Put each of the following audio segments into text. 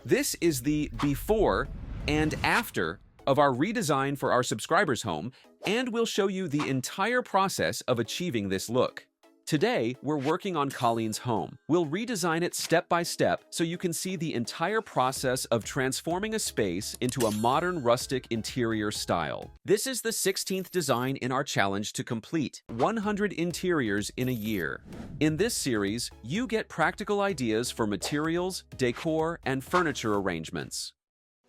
This is the before and after of our redesign for our subscribers' home, and we'll show you the entire process of achieving this look. Today, we're working on Colleen's home. We'll redesign it step by step so you can see the entire process of transforming a space into a modern rustic interior style. This is the 16th design in our challenge to complete 100 interiors in a year. In this series, you get practical ideas for materials, decor, and furniture arrangements.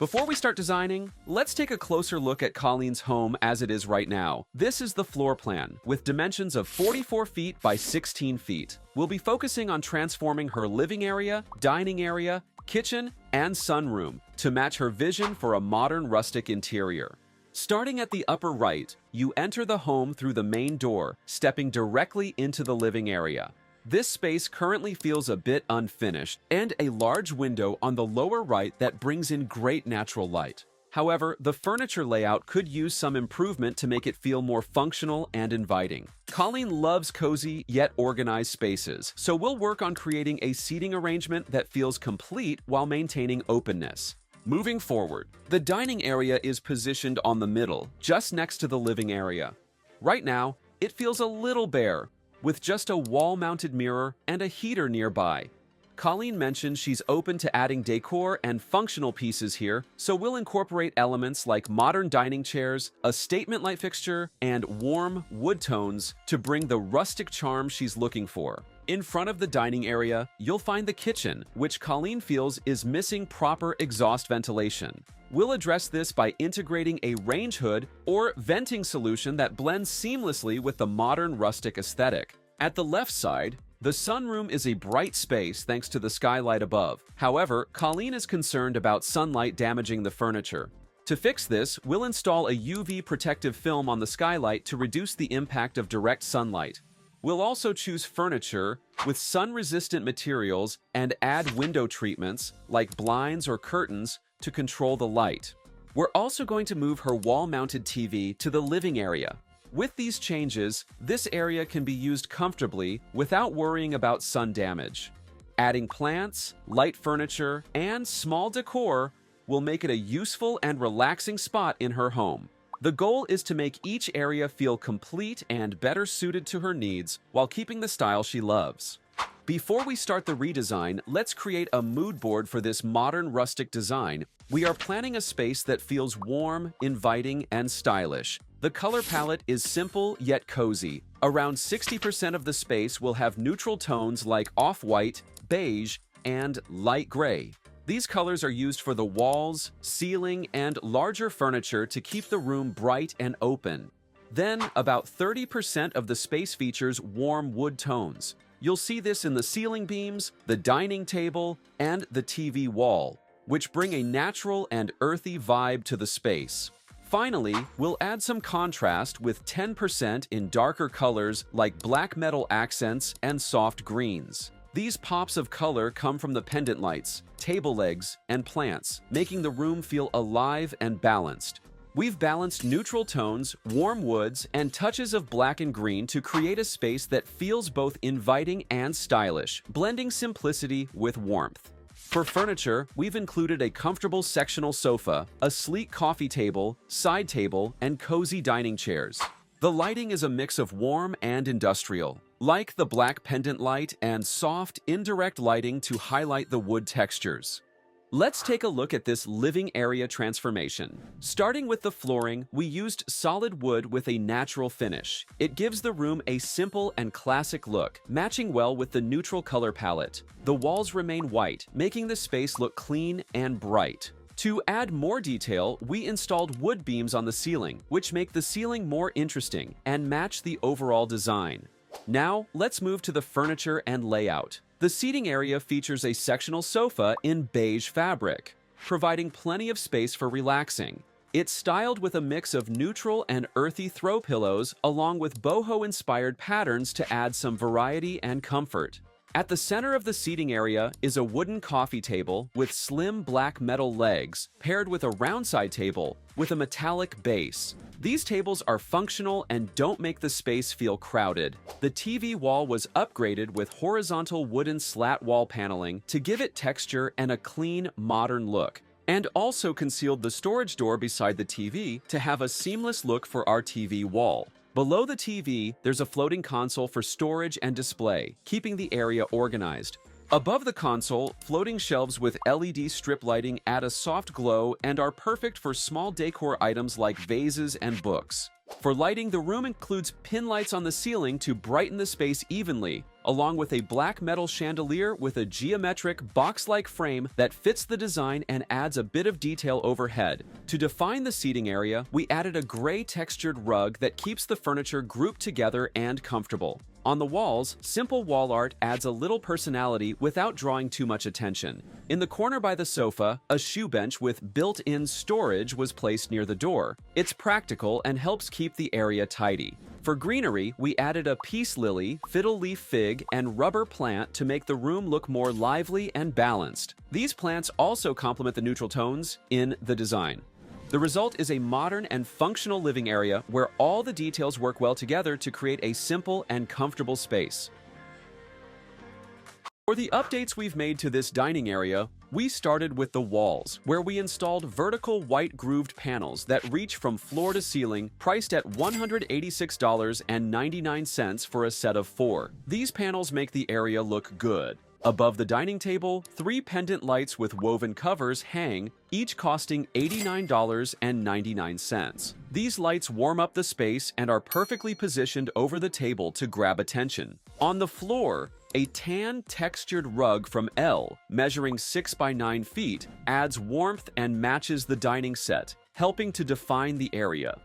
Before we start designing, let's take a closer look at Colleen's home as it is right now. This is the floor plan, with dimensions of 44 feet by 16 feet. We'll be focusing on transforming her living area, dining area, kitchen, and sunroom to match her vision for a modern rustic interior. Starting at the upper right, you enter the home through the main door, stepping directly into the living area. This space currently feels a bit unfinished, and a large window on the lower right that brings in great natural light. However, the furniture layout could use some improvement to make it feel more functional and inviting. Colleen loves cozy yet organized spaces, so we'll work on creating a seating arrangement that feels complete while maintaining openness. Moving forward, the dining area is positioned on the middle, just next to the living area. Right now, it feels a little bare, with just a wall-mounted mirror and a heater nearby. Colleen mentioned she's open to adding decor and functional pieces here, so we'll incorporate elements like modern dining chairs, a statement light fixture, and warm wood tones to bring the rustic charm she's looking for. In front of the dining area, you'll find the kitchen, which Colleen feels is missing proper exhaust ventilation. We'll address this by integrating a range hood or venting solution that blends seamlessly with the modern rustic aesthetic. At the left side, the sunroom is a bright space thanks to the skylight above. However, Colleen is concerned about sunlight damaging the furniture. To fix this, we'll install a UV protective film on the skylight to reduce the impact of direct sunlight. We'll also choose furniture with sun-resistant materials and add window treatments like blinds or curtains to control the light. We're also going to move her wall-mounted TV to the living area. With these changes, this area can be used comfortably without worrying about sun damage. Adding plants, light furniture, and small decor will make it a useful and relaxing spot in her home. The goal is to make each area feel complete and better suited to her needs while keeping the style she loves. Before we start the redesign, let's create a mood board for this modern rustic design. We are planning a space that feels warm, inviting, and stylish. The color palette is simple yet cozy. Around 60% of the space will have neutral tones like off-white, beige, and light gray. These colors are used for the walls, ceiling, and larger furniture to keep the room bright and open. Then, about 30% of the space features warm wood tones. You'll see this in the ceiling beams, the dining table, and the TV wall, which bring a natural and earthy vibe to the space. Finally, we'll add some contrast with 10% in darker colors like black metal accents and soft greens. These pops of color come from the pendant lights, table legs, and plants, making the room feel alive and balanced. We've balanced neutral tones, warm woods, and touches of black and green to create a space that feels both inviting and stylish, blending simplicity with warmth. For furniture, we've included a comfortable sectional sofa, a sleek coffee table, side table, and cozy dining chairs. The lighting is a mix of warm and industrial, like the black pendant light and soft, indirect lighting to highlight the wood textures. Let's take a look at this living area transformation. Starting with the flooring, we used solid wood with a natural finish. It gives the room a simple and classic look, matching well with the neutral color palette. The walls remain white, making the space look clean and bright. To add more detail, we installed wood beams on the ceiling, which make the ceiling more interesting and match the overall design. Now, let's move to the furniture and layout. The seating area features a sectional sofa in beige fabric, providing plenty of space for relaxing. It's styled with a mix of neutral and earthy throw pillows along with boho-inspired patterns to add some variety and comfort. At the center of the seating area is a wooden coffee table with slim black metal legs, paired with a round side table with a metallic base. These tables are functional and don't make the space feel crowded. The TV wall was upgraded with horizontal wooden slat wall paneling to give it texture and a clean, modern look, and also concealed the storage door beside the TV to have a seamless look for our TV wall. Below the TV, there's a floating console for storage and display, keeping the area organized. Above the console, floating shelves with LED strip lighting add a soft glow and are perfect for small decor items like vases and books. For lighting, the room includes pin lights on the ceiling to brighten the space evenly, along with a black metal chandelier with a geometric, box-like frame that fits the design and adds a bit of detail overhead. To define the seating area, we added a gray textured rug that keeps the furniture grouped together and comfortable. On the walls, simple wall art adds a little personality without drawing too much attention. In the corner by the sofa, a shoe bench with built-in storage was placed near the door. It's practical and helps keep the area tidy. For greenery, we added a peace lily, fiddle leaf fig, and rubber plant to make the room look more lively and balanced. These plants also complement the neutral tones in the design. The result is a modern and functional living area where all the details work well together to create a simple and comfortable space. For the updates we've made to this dining area, we started with the walls, where we installed vertical white grooved panels that reach from floor to ceiling, priced at $186.99 for a set of 4. These panels make the area look good. Above the dining table, 3 pendant lights with woven covers hang, each costing $89.99. These lights warm up the space and are perfectly positioned over the table to grab attention. On the floor, a tan textured rug from Elle, measuring 6 by 9 feet, adds warmth and matches the dining set, helping to define the area.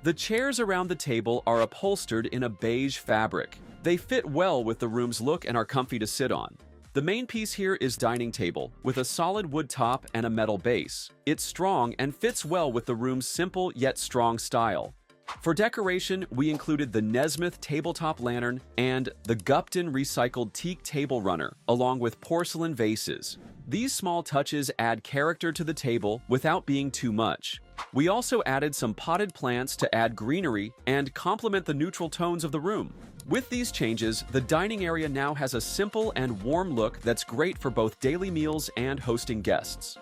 The chairs around the table are upholstered in a beige fabric. They fit well with the room's look and are comfy to sit on. The main piece here is dining table, with a solid wood top and a metal base. It's strong and fits well with the room's simple yet strong style. For decoration, we included the Nesmith tabletop lantern and the Gupton recycled teak table runner, along with porcelain vases. These small touches add character to the table without being too much. We also added some potted plants to add greenery and complement the neutral tones of the room. With these changes, the dining area now has a simple and warm look that's great for both daily meals and hosting guests.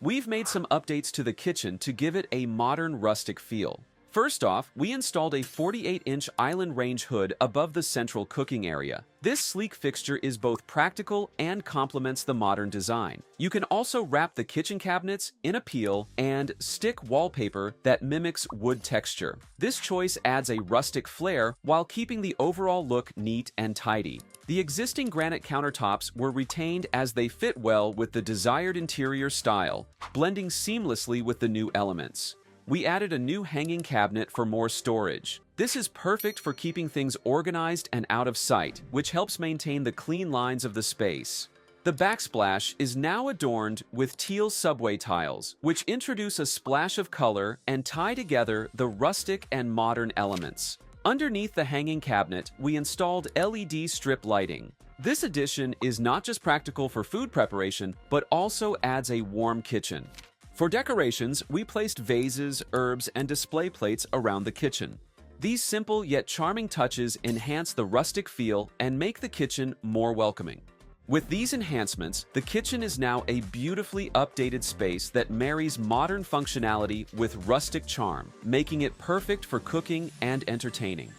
We've made some updates to the kitchen to give it a modern rustic feel. First off, we installed a 48-inch island range hood above the central cooking area. This sleek fixture is both practical and complements the modern design. You can also wrap the kitchen cabinets in a peel and stick wallpaper that mimics wood texture. This choice adds a rustic flair while keeping the overall look neat and tidy. The existing granite countertops were retained as they fit well with the desired interior style, blending seamlessly with the new elements. We added a new hanging cabinet for more storage. This is perfect for keeping things organized and out of sight, which helps maintain the clean lines of the space. The backsplash is now adorned with teal subway tiles, which introduce a splash of color and tie together the rustic and modern elements. Underneath the hanging cabinet, we installed LED strip lighting. This addition is not just practical for food preparation, but also adds a warm kitchen. For decorations, we placed vases, herbs, and display plates around the kitchen. These simple yet charming touches enhance the rustic feel and make the kitchen more welcoming. With these enhancements, the kitchen is now a beautifully updated space that marries modern functionality with rustic charm, making it perfect for cooking and entertaining.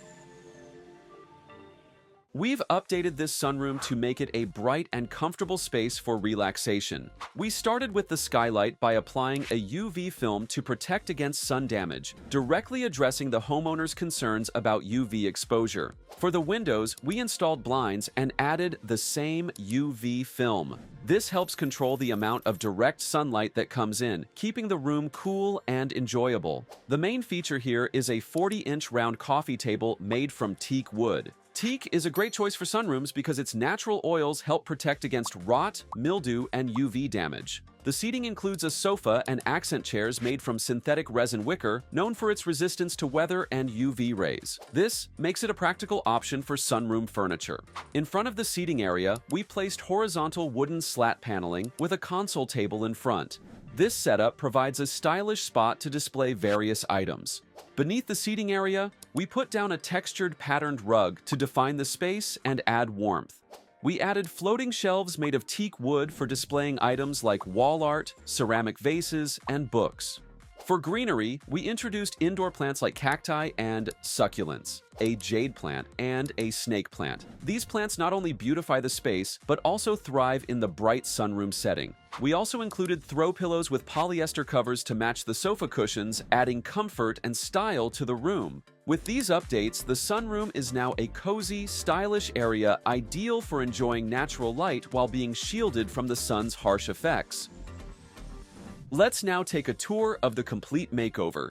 We've updated this sunroom to make it a bright and comfortable space for relaxation. We started with the skylight by applying a UV film to protect against sun damage, directly addressing the homeowner's concerns about UV exposure. For the windows, we installed blinds and added the same UV film. This helps control the amount of direct sunlight that comes in, keeping the room cool and enjoyable. The main feature here is a 40-inch round coffee table made from teak wood. Teak is a great choice for sunrooms because its natural oils help protect against rot, mildew, and UV damage. The seating includes a sofa and accent chairs made from synthetic resin wicker, known for its resistance to weather and UV rays. This makes it a practical option for sunroom furniture. In front of the seating area, we placed horizontal wooden slat paneling with a console table in front. This setup provides a stylish spot to display various items. Beneath the seating area, we put down a textured patterned rug to define the space and add warmth. We added floating shelves made of teak wood for displaying items like wall art, ceramic vases, and books. For greenery, we introduced indoor plants like cacti and succulents, a jade plant, and a snake plant. These plants not only beautify the space, but also thrive in the bright sunroom setting. We also included throw pillows with polyester covers to match the sofa cushions, adding comfort and style to the room. With these updates, the sunroom is now a cozy, stylish area ideal for enjoying natural light while being shielded from the sun's harsh effects. Let's now take a tour of the complete makeover.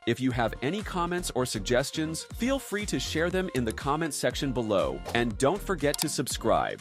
If you have any comments or suggestions, feel free to share them in the comments section below, and don't forget to subscribe.